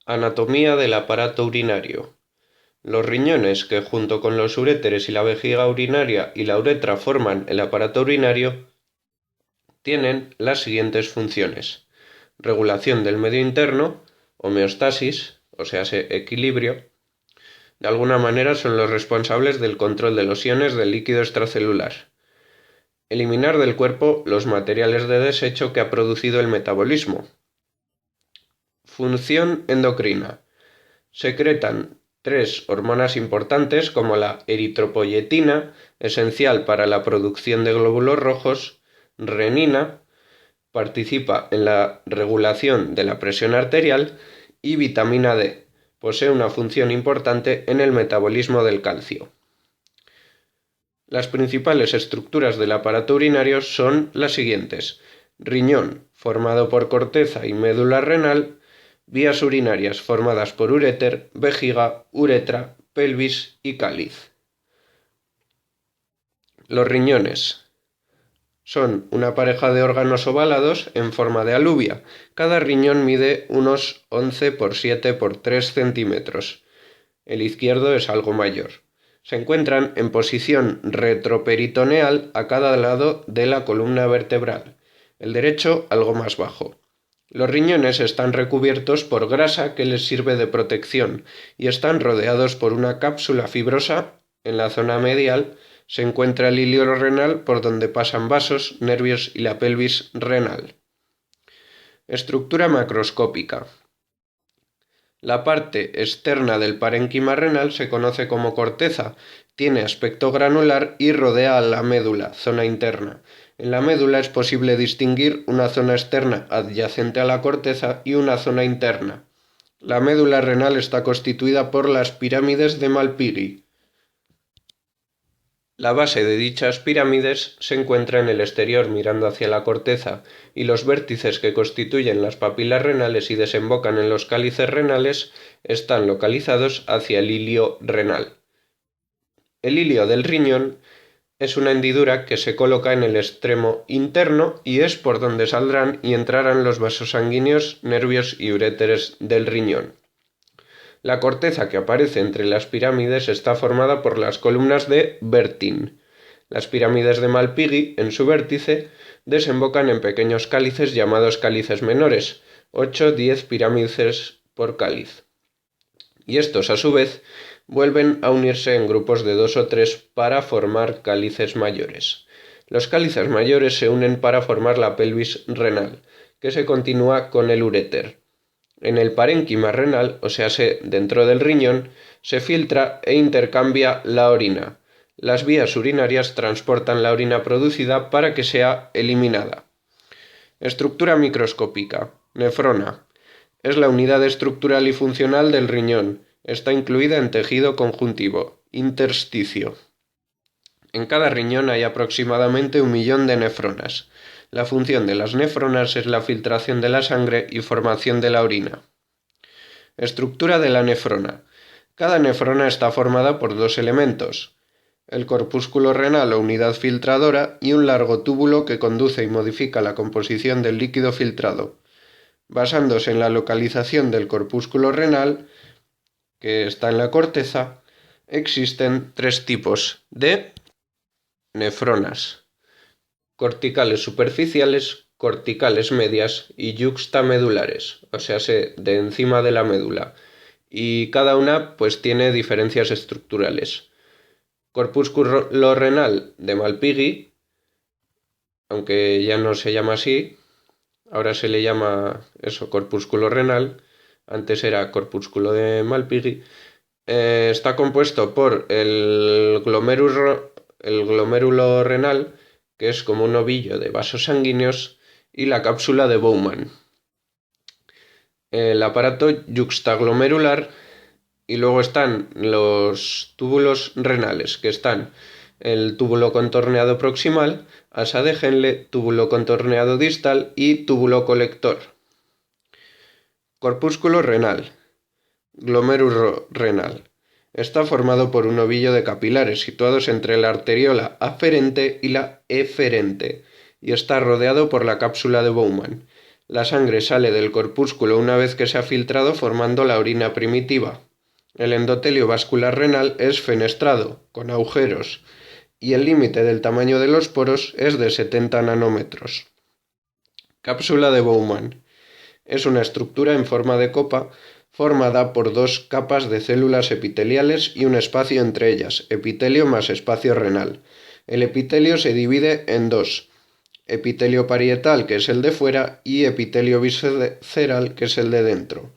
Anatomía del aparato urinario. Los riñones, que junto con los uréteres y la vejiga urinaria y la uretra forman el aparato urinario, tienen las siguientes funciones: regulación del medio interno, homeostasis, o sea, equilibrio. De alguna manera son los responsables del control de los iones del líquido extracelular. Eliminar del cuerpo los materiales de desecho que ha producido el metabolismo. Función endocrina. Secretan tres hormonas importantes como la eritropoyetina, esencial para la producción de glóbulos rojos; renina, participa en la regulación de la presión arterial; y vitamina D, posee una función importante en el metabolismo del calcio. Las principales estructuras del aparato urinario son las siguientes: riñón, formado por corteza y médula renal; vías urinarias formadas por uréter, vejiga, uretra, pelvis y cáliz. Los riñones son una pareja de órganos ovalados en forma de alubia. Cada riñón mide unos 11 por 7 por 3 centímetros. El izquierdo es algo mayor. Se encuentran en posición retroperitoneal a cada lado de la columna vertebral. El derecho algo más bajo. Los riñones están recubiertos por grasa que les sirve de protección y están rodeados por una cápsula fibrosa. En la zona medial se encuentra el hilio renal, por donde pasan vasos, nervios y la pelvis renal. Estructura macroscópica. La parte externa del parénquima renal se conoce como corteza, tiene aspecto granular y rodea a la médula, zona interna. En la médula es posible distinguir una zona externa adyacente a la corteza y una zona interna. La médula renal está constituida por las pirámides de Malpighi. La base de dichas pirámides se encuentra en el exterior mirando hacia la corteza, y los vértices que constituyen las papilas renales y desembocan en los cálices renales están localizados hacia el hilio renal. El hilio del riñón es una hendidura que se coloca en el extremo interno y es por donde saldrán y entrarán los vasos sanguíneos, nervios y uréteres del riñón. La corteza que aparece entre las pirámides está formada por las columnas de Bertin. Las pirámides de Malpighi, en su vértice, desembocan en pequeños cálices llamados cálices menores, 8-10 pirámides por cáliz. Y estos, a su vez, vuelven a unirse en grupos de 2 o 3 para formar cálices mayores. Los cálices mayores se unen para formar la pelvis renal, que se continúa con el uréter. En el parénquima renal, o sea, dentro del riñón, se filtra e intercambia la orina. Las vías urinarias transportan la orina producida para que sea eliminada. Estructura microscópica. Nefrona. Es la unidad estructural y funcional del riñón. Está incluida en tejido conjuntivo. Intersticio. En cada riñón hay aproximadamente 1 millón de nefronas. La función de las nefronas es la filtración de la sangre y formación de la orina. Estructura de la nefrona. Cada nefrona está formada por 2 elementos: el corpúsculo renal o unidad filtradora y un largo túbulo que conduce y modifica la composición del líquido filtrado. Basándose en la localización del corpúsculo renal, que está en la corteza, existen 3 tipos de nefronas: corticales superficiales, corticales medias y yuxtamedulares, o sea, de encima de la médula. Y cada una pues tiene diferencias estructurales. Corpúsculo renal de Malpighi, aunque ya no se llama así, ahora se le llama eso, corpúsculo renal, antes era corpúsculo de Malpighi. Está compuesto por el glomérulo renal, que es como un ovillo de vasos sanguíneos, y la cápsula de Bowman. El aparato yuxtaglomerular, y luego están los túbulos renales, que están el túbulo contorneado proximal, asa de Henle, túbulo contorneado distal y túbulo colector. Corpúsculo renal. Glomérulo renal. Está formado por un ovillo de capilares situados entre la arteriola aferente y la eferente, y está rodeado por la cápsula de Bowman. La sangre sale del corpúsculo una vez que se ha filtrado formando la orina primitiva. El endotelio vascular renal es fenestrado, con agujeros, y el límite del tamaño de los poros es de 70 nanómetros. Cápsula de Bowman. Es una estructura en forma de copa formada por dos capas de células epiteliales y un espacio entre ellas, epitelio más espacio renal. El epitelio se divide en dos: epitelio parietal, que es el de fuera, y epitelio visceral, que es el de dentro.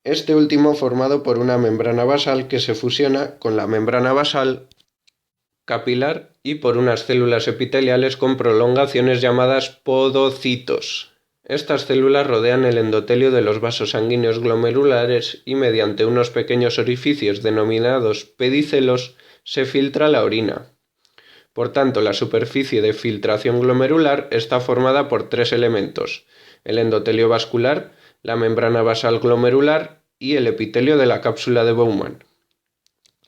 Este último formado por una membrana basal que se fusiona con la membrana basal capilar y por unas células epiteliales con prolongaciones llamadas podocitos. Estas células rodean el endotelio de los vasos sanguíneos glomerulares y mediante unos pequeños orificios denominados pedicelos se filtra la orina. Por tanto, la superficie de filtración glomerular está formada por tres elementos: el endotelio vascular, la membrana basal glomerular y el epitelio de la cápsula de Bowman.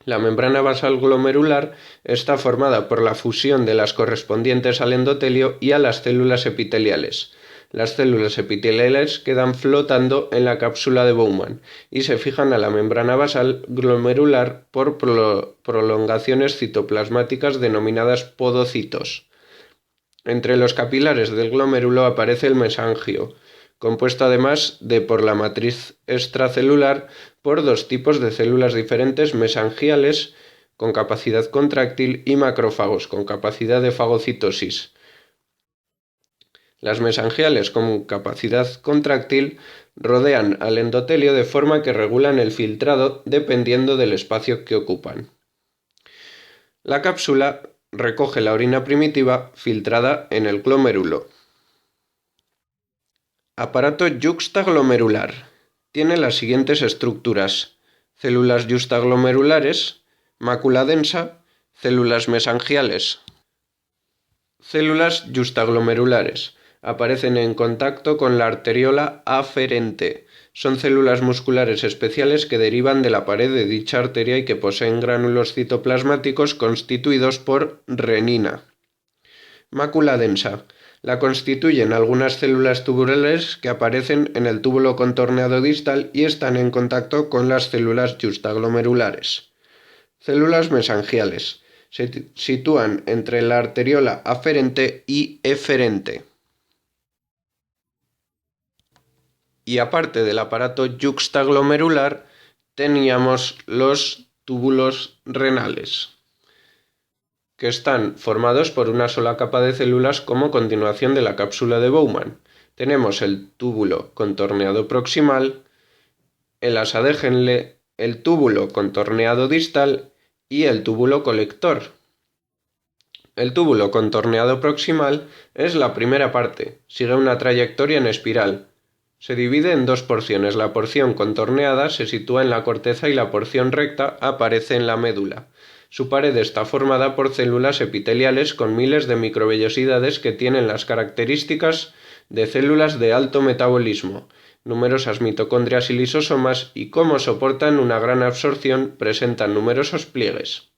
La membrana basal glomerular está formada por la fusión de las correspondientes al endotelio y a las células epiteliales. Las células epiteliales quedan flotando en la cápsula de Bowman y se fijan a la membrana basal glomerular por prolongaciones citoplasmáticas denominadas podocitos. Entre los capilares del glomérulo aparece el mesangio, compuesto además de por la matriz extracelular por dos tipos de células diferentes: mesangiales, con capacidad contráctil, y macrófagos, con capacidad de fagocitosis. Las mesangiales, con capacidad contráctil, rodean al endotelio de forma que regulan el filtrado dependiendo del espacio que ocupan. La cápsula recoge la orina primitiva filtrada en el glomérulo. Aparato yuxtaglomerular. Tiene las siguientes estructuras: células yuxtaglomerulares, mácula densa, células mesangiales. Células yuxtaglomerulares. Aparecen en contacto con la arteriola aferente. Son células musculares especiales que derivan de la pared de dicha arteria y que poseen gránulos citoplasmáticos constituidos por renina. Mácula densa. La constituyen algunas células tubulares que aparecen en el túbulo contorneado distal y están en contacto con las células yuxtaglomerulares. Células mesangiales. Se sitúan entre la arteriola aferente y eferente. Y aparte del aparato yuxtaglomerular, teníamos los túbulos renales, que están formados por una sola capa de células como continuación de la cápsula de Bowman. Tenemos el túbulo contorneado proximal, el asa de Henle, el túbulo contorneado distal y el túbulo colector. El túbulo contorneado proximal es la primera parte, sigue una trayectoria en espiral. Se divide en dos porciones. La porción contorneada se sitúa en la corteza y la porción recta aparece en la médula. Su pared está formada por células epiteliales con miles de microvellosidades que tienen las características de células de alto metabolismo, numerosas mitocondrias y lisosomas, y como soportan una gran absorción, presentan numerosos pliegues.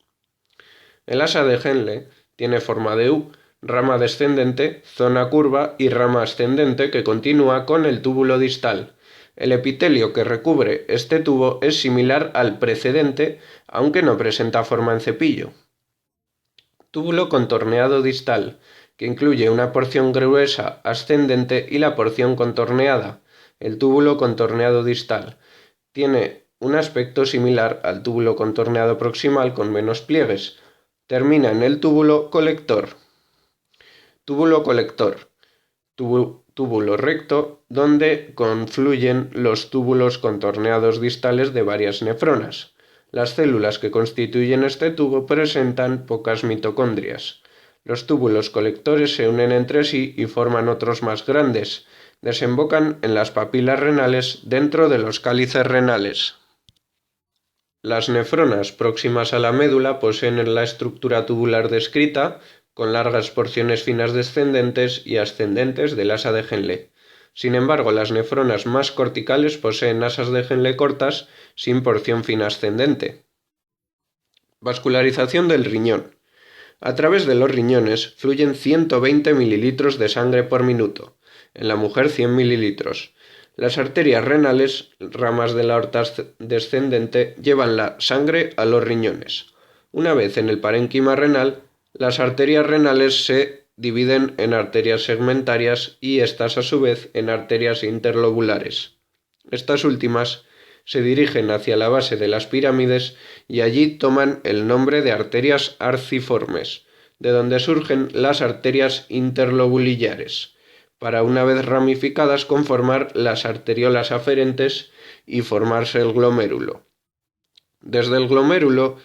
El asa de Henle tiene forma de U, rama descendente, zona curva y rama ascendente que continúa con el túbulo distal. El epitelio que recubre este tubo es similar al precedente, aunque no presenta forma en cepillo. Túbulo contorneado distal, que incluye una porción gruesa ascendente y la porción contorneada. El túbulo contorneado distal tiene un aspecto similar al túbulo contorneado proximal con menos pliegues. Termina en el túbulo colector. Túbulo colector. Túbulo recto donde confluyen los túbulos contorneados distales de varias nefronas. Las células que constituyen este tubo presentan pocas mitocondrias. Los túbulos colectores se unen entre sí y forman otros más grandes. Desembocan en las papilas renales dentro de los cálices renales. Las nefronas próximas a la médula poseen la estructura tubular descrita, con largas porciones finas descendentes y ascendentes del asa de Henle. Sin embargo, las nefronas más corticales poseen asas de Henle cortas sin porción fina ascendente. Vascularización del riñón. A través de los riñones fluyen 120 mililitros de sangre por minuto. en la mujer 100 mililitros. Las arterias renales, ramas de la aorta descendente, llevan la sangre a los riñones. Una vez en el parénquima renal, las arterias renales se dividen en arterias segmentarias y estas a su vez en arterias interlobulares. Estas últimas se dirigen hacia la base de las pirámides y allí toman el nombre de arterias arciformes, de donde surgen las arterias interlobulillares, para una vez ramificadas conformar las arteriolas aferentes y formarse el glomérulo. Desde el glomérulo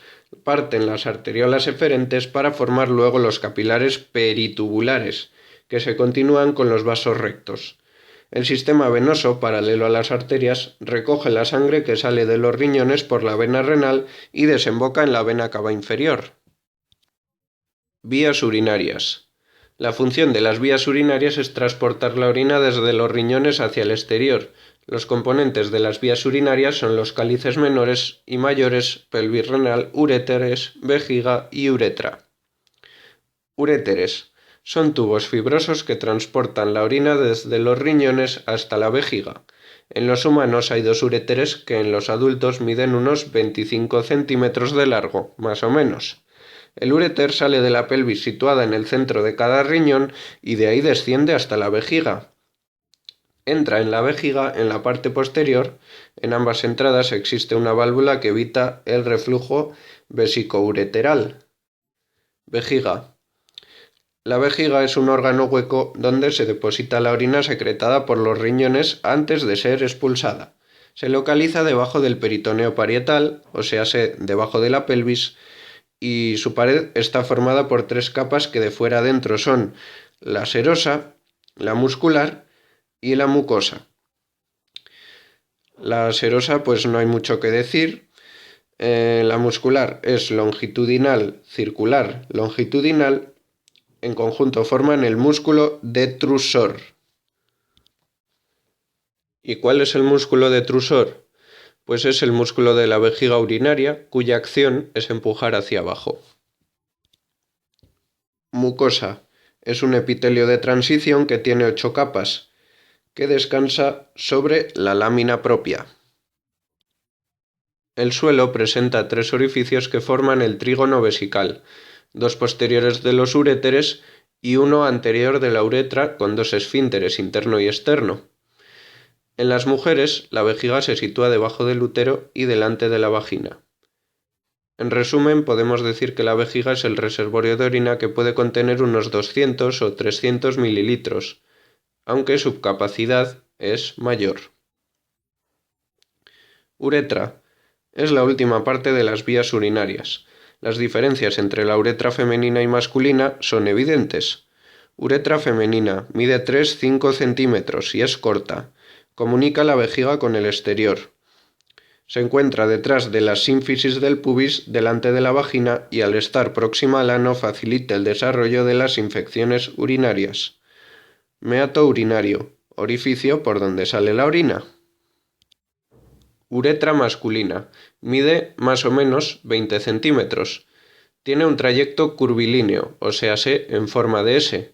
parten las arteriolas eferentes para formar luego los capilares peritubulares, que se continúan con los vasos rectos. El sistema venoso, paralelo a las arterias, recoge la sangre que sale de los riñones por la vena renal y desemboca en la vena cava inferior. Vías urinarias. La función de las vías urinarias es transportar la orina desde los riñones hacia el exterior. Los componentes de las vías urinarias son los cálices menores y mayores, pelvis renal, uréteres, vejiga y uretra. Uréteres. Son tubos fibrosos que transportan la orina desde los riñones hasta la vejiga. En los humanos hay 2 uréteres que en los adultos miden unos 25 centímetros de largo, más o menos. El uréter sale de la pelvis situada en el centro de cada riñón y de ahí desciende hasta la vejiga. Entra en la vejiga en la parte posterior. En ambas entradas existe una válvula que evita el reflujo vesicoureteral. Vejiga. La vejiga es un órgano hueco donde se deposita la orina secretada por los riñones antes de ser expulsada. Se localiza debajo del peritoneo parietal, o sea, debajo de la pelvis, y su pared está formada por 3 capas que de fuera a dentro son la serosa, la muscular y la mucosa. La serosa pues no hay mucho que decir. La muscular es longitudinal, circular, longitudinal. En conjunto forman el músculo detrusor. ¿Y cuál es el músculo detrusor? Pues es el músculo de la vejiga urinaria, cuya acción es empujar hacia abajo. Mucosa. Es un epitelio de transición que tiene 8 capas, que descansa sobre la lámina propia. El suelo presenta 3 orificios que forman el trígono vesical, 2 posteriores de los uréteres y uno anterior de la uretra con 2 esfínteres interno y externo. En las mujeres, la vejiga se sitúa debajo del útero y delante de la vagina. En resumen, podemos decir que la vejiga es el reservorio de orina que puede contener unos 200 o 300 mililitros, aunque su capacidad es mayor. Uretra. Es la última parte de las vías urinarias. Las diferencias entre la uretra femenina y masculina son evidentes. Uretra femenina mide 3-5 centímetros y es corta. Comunica la vejiga con el exterior. Se encuentra detrás de la sínfisis del pubis, delante de la vagina, y al estar próxima al ano facilita el desarrollo de las infecciones urinarias. Meato urinario, orificio por donde sale la orina. Uretra masculina. Mide más o menos 20 centímetros. Tiene un trayecto curvilíneo, o sea, en forma de S.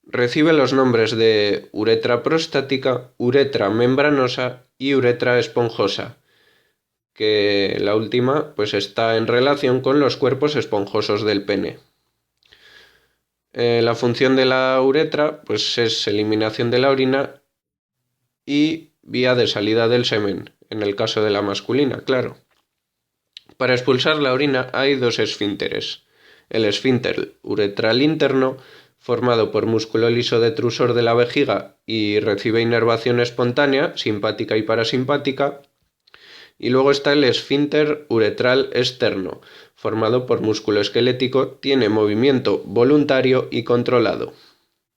Recibe los nombres de uretra prostática, uretra membranosa y uretra esponjosa, que la última pues está en relación con los cuerpos esponjosos del pene. La función de la uretra pues es eliminación de la orina y vía de salida del semen, en el caso de la masculina, claro. Para expulsar la orina hay 2 esfínteres. El esfínter uretral interno, formado por músculo liso detrusor de la vejiga y recibe inervación espontánea, simpática y parasimpática. Y luego está el esfínter uretral externo, formado por músculo esquelético, tiene movimiento voluntario y controlado.